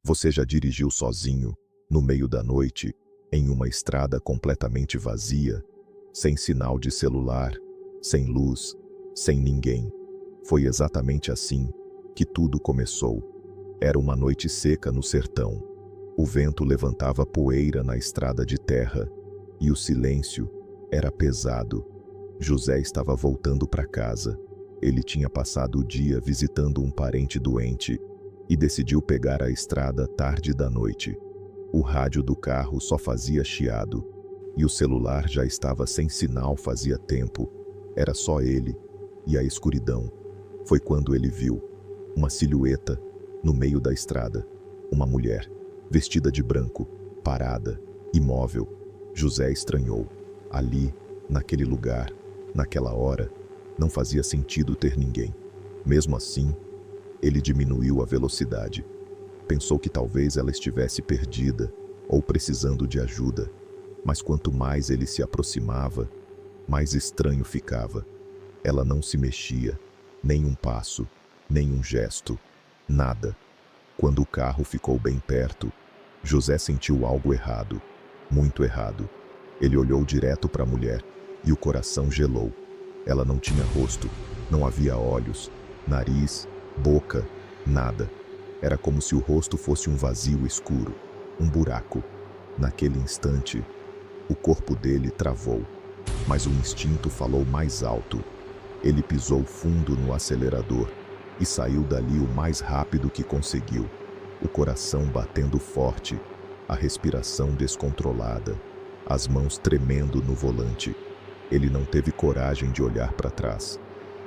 Você já dirigiu sozinho, no meio da noite, em uma estrada completamente vazia, sem sinal de celular, sem luz, sem ninguém? Foi exatamente assim que tudo começou. Era uma noite seca no sertão. O vento levantava poeira na estrada de terra e o silêncio era pesado. José estava voltando para casa. Ele tinha passado o dia visitando um parente doente e decidiu pegar a estrada tarde da noite. O rádio do carro só fazia chiado e o celular já estava sem sinal fazia tempo. Era só ele e a escuridão. Foi quando ele viu uma silhueta no meio da estrada. Uma mulher, vestida de branco, parada, imóvel. José estranhou. Ali, naquele lugar, naquela hora, não fazia sentido ter ninguém. Mesmo assim, ele diminuiu a velocidade. Pensou que talvez ela estivesse perdida ou precisando de ajuda. Mas quanto mais ele se aproximava, mais estranho ficava. Ela não se mexia, nem um passo, nem um gesto, nada. Quando o carro ficou bem perto, José sentiu algo errado, muito errado. Ele olhou direto para a mulher e o coração gelou. Ela não tinha rosto, não havia olhos, nariz, boca, nada. Era como se o rosto fosse um vazio escuro, um buraco. Naquele instante, o corpo dele travou, mas o instinto falou mais alto. Ele pisou fundo no acelerador e saiu dali o mais rápido que conseguiu. O coração batendo forte, a respiração descontrolada, as mãos tremendo no volante. Ele não teve coragem de olhar para trás,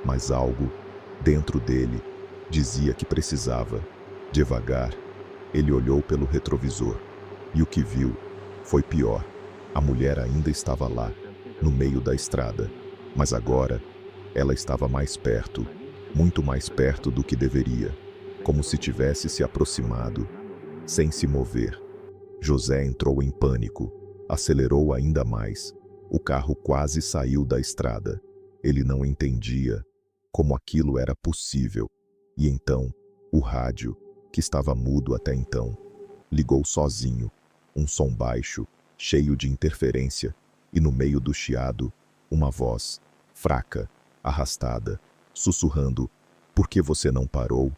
mas algo, dentro dele, dizia que precisava. Devagar, ele olhou pelo retrovisor, e o que viu foi pior. A mulher ainda estava lá, no meio da estrada, mas agora ela estava mais perto, muito mais perto do que deveria, como se tivesse se aproximado, sem se mover. José entrou em pânico, acelerou ainda mais. O carro quase saiu da estrada. Ele não entendia como aquilo era possível. E então, o rádio, que estava mudo até então, ligou sozinho, um som baixo, cheio de interferência, e no meio do chiado, uma voz, fraca, arrastada, sussurrando: "Por que você não parou?"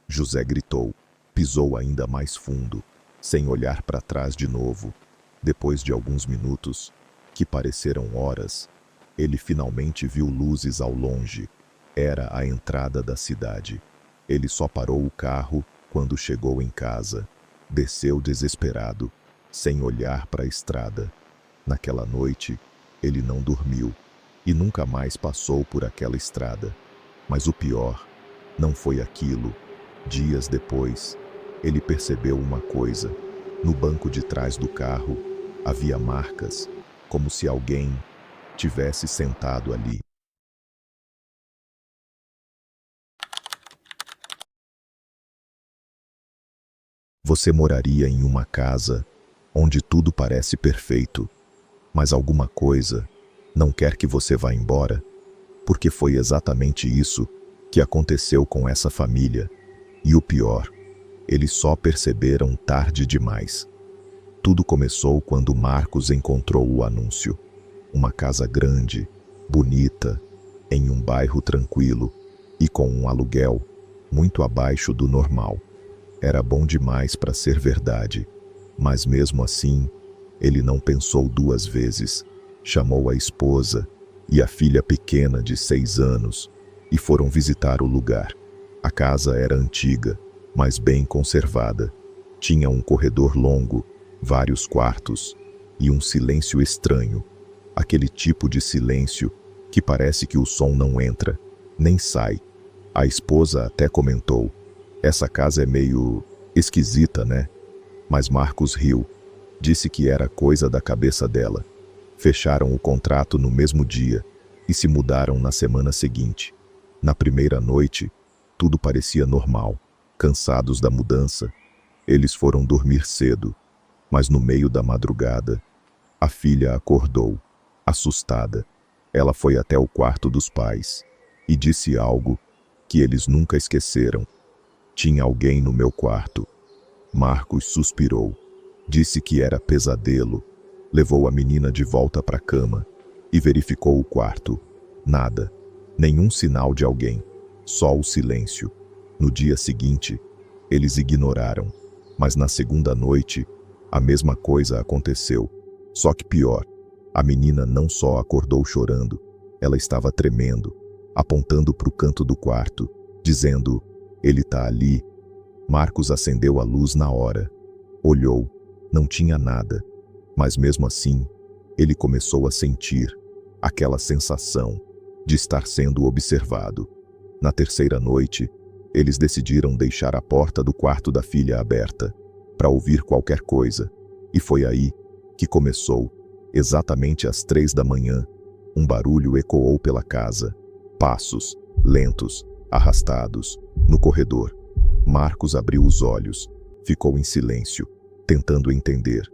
José gritou, pisou ainda mais fundo, sem olhar para trás de novo. Depois de alguns minutos, que pareceram horas, ele finalmente viu luzes ao longe. Era a entrada da cidade. Ele só parou o carro quando chegou em casa. Desceu desesperado, sem olhar para a estrada. Naquela noite, ele não dormiu e nunca mais passou por aquela estrada. Mas o pior não foi aquilo. Dias depois, ele percebeu uma coisa. No banco de trás do carro, havia marcas, como se alguém tivesse sentado ali. Você moraria em uma casa onde tudo parece perfeito, mas alguma coisa não quer que você vá embora? Porque foi exatamente isso que aconteceu com essa família. E o pior, eles só perceberam tarde demais. Tudo começou quando Marcos encontrou o anúncio. Uma casa grande, bonita, em um bairro tranquilo e com um aluguel muito abaixo do normal. Era bom demais para ser verdade, mas mesmo assim, ele não pensou duas vezes. Chamou a esposa e a filha pequena de 6 anos e foram visitar o lugar. A casa era antiga, mas bem conservada. Tinha um corredor longo, vários quartos e um silêncio estranho. Aquele tipo de silêncio que parece que o som não entra, nem sai. A esposa até comentou: "Essa casa é meio esquisita, né?" Mas Marcos riu, disse que era coisa da cabeça dela. Fecharam o contrato no mesmo dia e se mudaram na semana seguinte. Na primeira noite, tudo parecia normal. Cansados da mudança, eles foram dormir cedo, mas no meio da madrugada, a filha acordou, assustada. Ela foi até o quarto dos pais e disse algo que eles nunca esqueceram: "Tinha alguém no meu quarto." Marcos suspirou. Disse que era pesadelo. Levou a menina de volta para a cama e verificou o quarto. Nada. Nenhum sinal de alguém. Só o silêncio. No dia seguinte, eles ignoraram. Mas na segunda noite, a mesma coisa aconteceu. Só que pior. A menina não só acordou chorando, ela estava tremendo, apontando para o canto do quarto, dizendo: "Ele tá ali." Marcos acendeu a luz na hora. Olhou. Não tinha nada. Mas mesmo assim, ele começou a sentir aquela sensação de estar sendo observado. Na terceira noite, eles decidiram deixar a porta do quarto da filha aberta para ouvir qualquer coisa. E foi aí que começou. Exatamente às 3 da manhã, um barulho ecoou pela casa. Passos, lentos, arrastados, no corredor. Marcos abriu os olhos. Ficou em silêncio, tentando entender.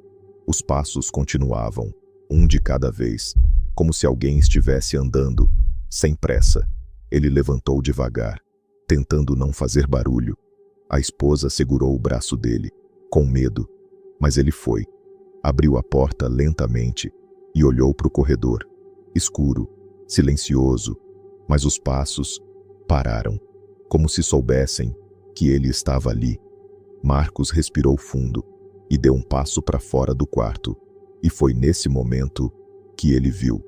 Os passos continuavam, um de cada vez, como se alguém estivesse andando, sem pressa. Ele levantou devagar, tentando não fazer barulho. A esposa segurou o braço dele, com medo, mas ele foi. Abriu a porta lentamente e olhou para o corredor. Escuro, silencioso, mas os passos pararam, como se soubessem que ele estava ali. Marcos respirou fundo e deu um passo para fora do quarto. E foi nesse momento que ele viu,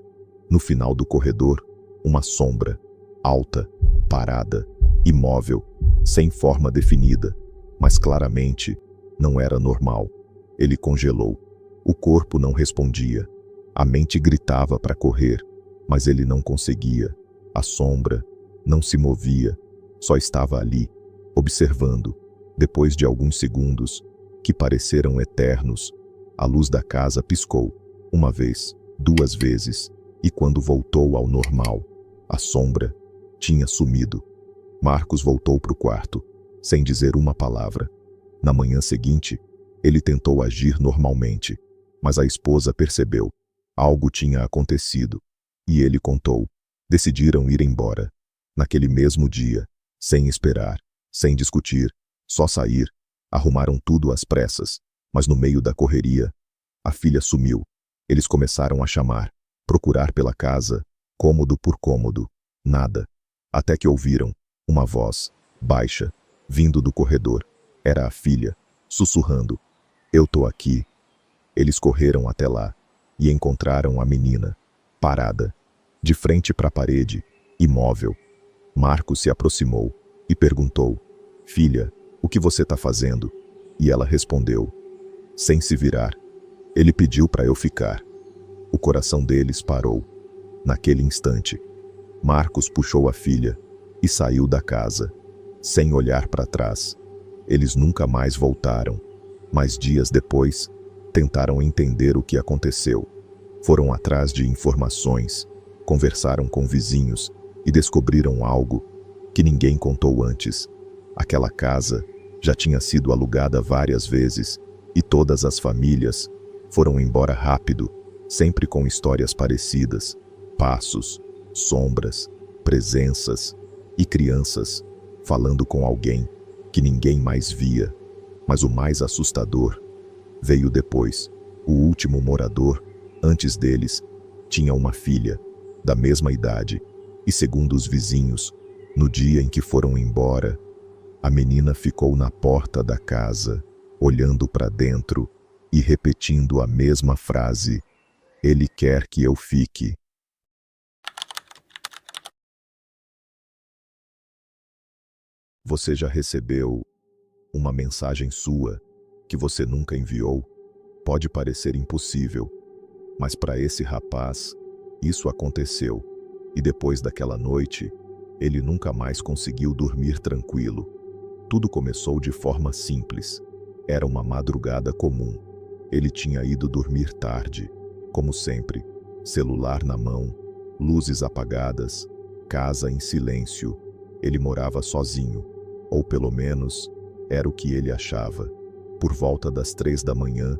no final do corredor, uma sombra, alta, parada, imóvel, sem forma definida, mas claramente não era normal. Ele congelou. O corpo não respondia. A mente gritava para correr, mas ele não conseguia. A sombra não se movia, só estava ali, observando. Depois de alguns segundos, que pareceram eternos, a luz da casa piscou, uma vez, 2 vezes, e quando voltou ao normal, a sombra tinha sumido. Marcos voltou para o quarto, sem dizer uma palavra. Na manhã seguinte, ele tentou agir normalmente, mas a esposa percebeu. Algo tinha acontecido, e ele contou. Decidiram ir embora. Naquele mesmo dia, sem esperar, sem discutir, só sair. Arrumaram tudo às pressas, mas no meio da correria, a filha sumiu. Eles começaram a chamar, procurar pela casa, cômodo por cômodo. Nada. Até que ouviram uma voz, baixa, vindo do corredor. Era a filha, sussurrando: "Eu tô aqui." Eles correram até lá e encontraram a menina, parada, de frente para a parede, imóvel. Marcos se aproximou e perguntou: "Filha, o que você está fazendo?" E ela respondeu, sem se virar: "Ele pediu para eu ficar." O coração deles parou. Naquele instante, Marcos puxou a filha e saiu da casa, sem olhar para trás. Eles nunca mais voltaram, mas dias depois, tentaram entender o que aconteceu. Foram atrás de informações, conversaram com vizinhos e descobriram algo que ninguém contou antes. Aquela casa já tinha sido alugada várias vezes e todas as famílias foram embora rápido, sempre com histórias parecidas: passos, sombras, presenças e crianças falando com alguém que ninguém mais via. Mas o mais assustador veio depois. O último morador, antes deles, tinha uma filha, da mesma idade, e segundo os vizinhos, no dia em que foram embora, a menina ficou na porta da casa, olhando para dentro e repetindo a mesma frase: "Ele quer que eu fique." Você já recebeu uma mensagem sua que você nunca enviou? Pode parecer impossível, mas para esse rapaz, isso aconteceu. E depois daquela noite, ele nunca mais conseguiu dormir tranquilo. Tudo começou de forma simples. Era uma madrugada comum. Ele tinha ido dormir tarde, como sempre, celular na mão, luzes apagadas, casa em silêncio. Ele morava sozinho, ou pelo menos, era o que ele achava. Por volta das 3 da manhã,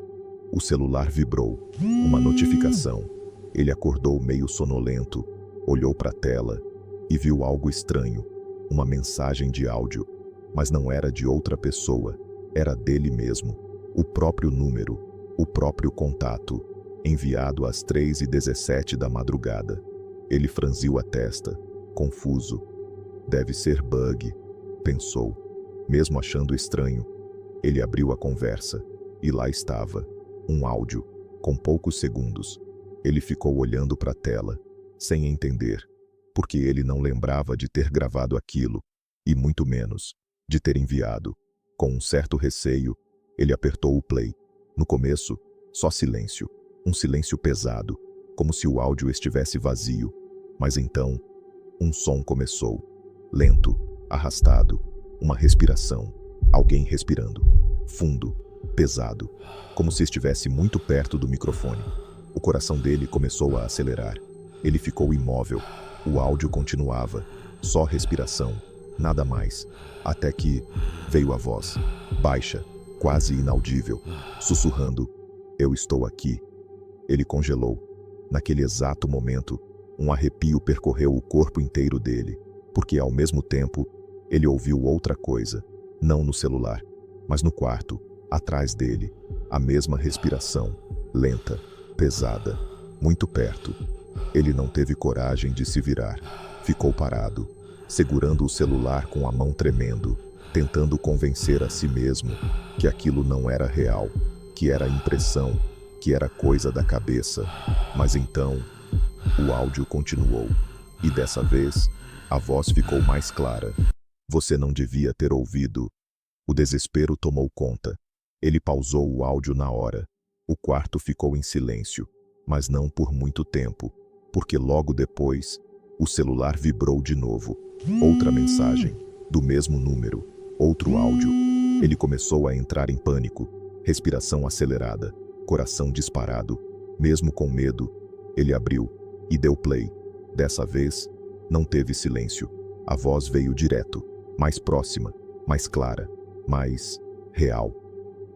o celular vibrou. Uma notificação. Ele acordou meio sonolento, olhou para a tela e viu algo estranho. Uma mensagem de áudio, mas não era de outra pessoa. Era dele mesmo. O próprio número, o próprio contato, enviado às 3h17 da madrugada. Ele franziu a testa, confuso. Deve ser bug, pensou. Mesmo achando estranho, ele abriu a conversa, e lá estava, um áudio, com poucos segundos. Ele ficou olhando para a tela, sem entender, porque ele não lembrava de ter gravado aquilo, e muito menos, de ter enviado. Com um certo receio, ele apertou o play. No começo, só silêncio, um silêncio pesado, como se o áudio estivesse vazio. Mas então, um som começou, lento, arrastado, uma respiração, alguém respirando, fundo, pesado, como se estivesse muito perto do microfone. O coração dele começou a acelerar. Ele ficou imóvel. O áudio continuava, só respiração, nada mais, até que veio a voz, baixa, quase inaudível, sussurrando: "Eu estou aqui." Ele congelou. Naquele exato momento, um arrepio percorreu o corpo inteiro dele, porque ao mesmo tempo, ele ouviu outra coisa, não no celular, mas no quarto, atrás dele, a mesma respiração, lenta, pesada, muito perto. Ele não teve coragem de se virar. Ficou parado, segurando o celular com a mão tremendo, tentando convencer a si mesmo que aquilo não era real, que era impressão, que era coisa da cabeça. Mas então, o áudio continuou, e dessa vez, a voz ficou mais clara. "Você não devia ter ouvido." O desespero tomou conta. Ele pausou o áudio na hora. O quarto ficou em silêncio, mas não por muito tempo, porque logo depois, o celular vibrou de novo. Outra mensagem, do mesmo número, outro áudio. Ele começou a entrar em pânico, respiração acelerada, coração disparado. Mesmo com medo, ele abriu e deu play. Dessa vez, não teve silêncio. A voz veio direto, mais próxima, mais clara, mais real.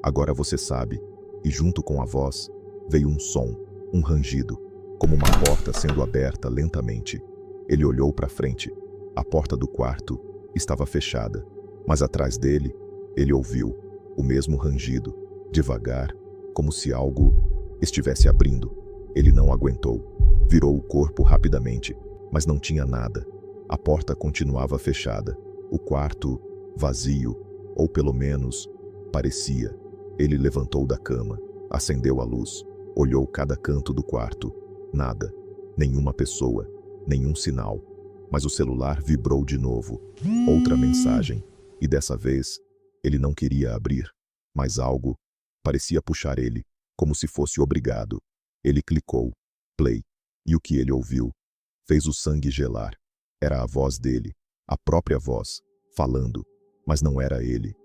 "Agora você sabe." E junto com a voz, veio um som, um rangido, como uma porta sendo aberta lentamente. Ele olhou para frente. A porta do quarto estava fechada, mas atrás dele, ele ouviu o mesmo rangido, devagar, como se algo estivesse abrindo. Ele não aguentou. Virou o corpo rapidamente, mas não tinha nada. A porta continuava fechada. O quarto, vazio, ou pelo menos, parecia. Ele levantou da cama, acendeu a luz, olhou cada canto do quarto. Nada. Nenhuma pessoa, nenhum sinal. Mas o celular vibrou de novo. Outra mensagem. E dessa vez, ele não queria abrir. Mas algo parecia puxar ele, como se fosse obrigado. Ele clicou. Play. E o que ele ouviu fez o sangue gelar. Era a voz dele, a própria voz, falando, mas não era ele.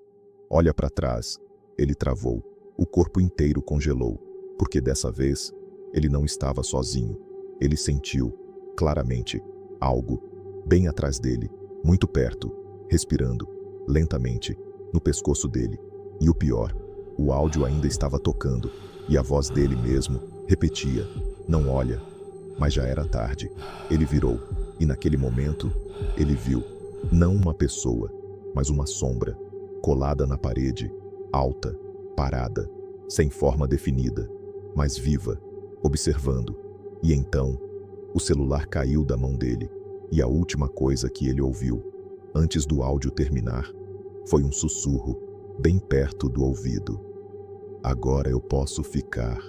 Olha para trás. Ele travou. O corpo inteiro congelou, porque dessa vez, ele não estava sozinho. Ele sentiu, claramente, algo, bem atrás dele, muito perto, respirando, lentamente, no pescoço dele. E o pior, o áudio ainda estava tocando, e a voz dele mesmo repetia: "Não olha." Mas já era tarde. Ele virou, e naquele momento, ele viu, não uma pessoa, mas uma sombra, colada na parede, alta, parada, sem forma definida, mas viva, observando. E então, o celular caiu da mão dele, e a última coisa que ele ouviu, antes do áudio terminar, foi um sussurro, bem perto do ouvido: "Agora eu posso ficar."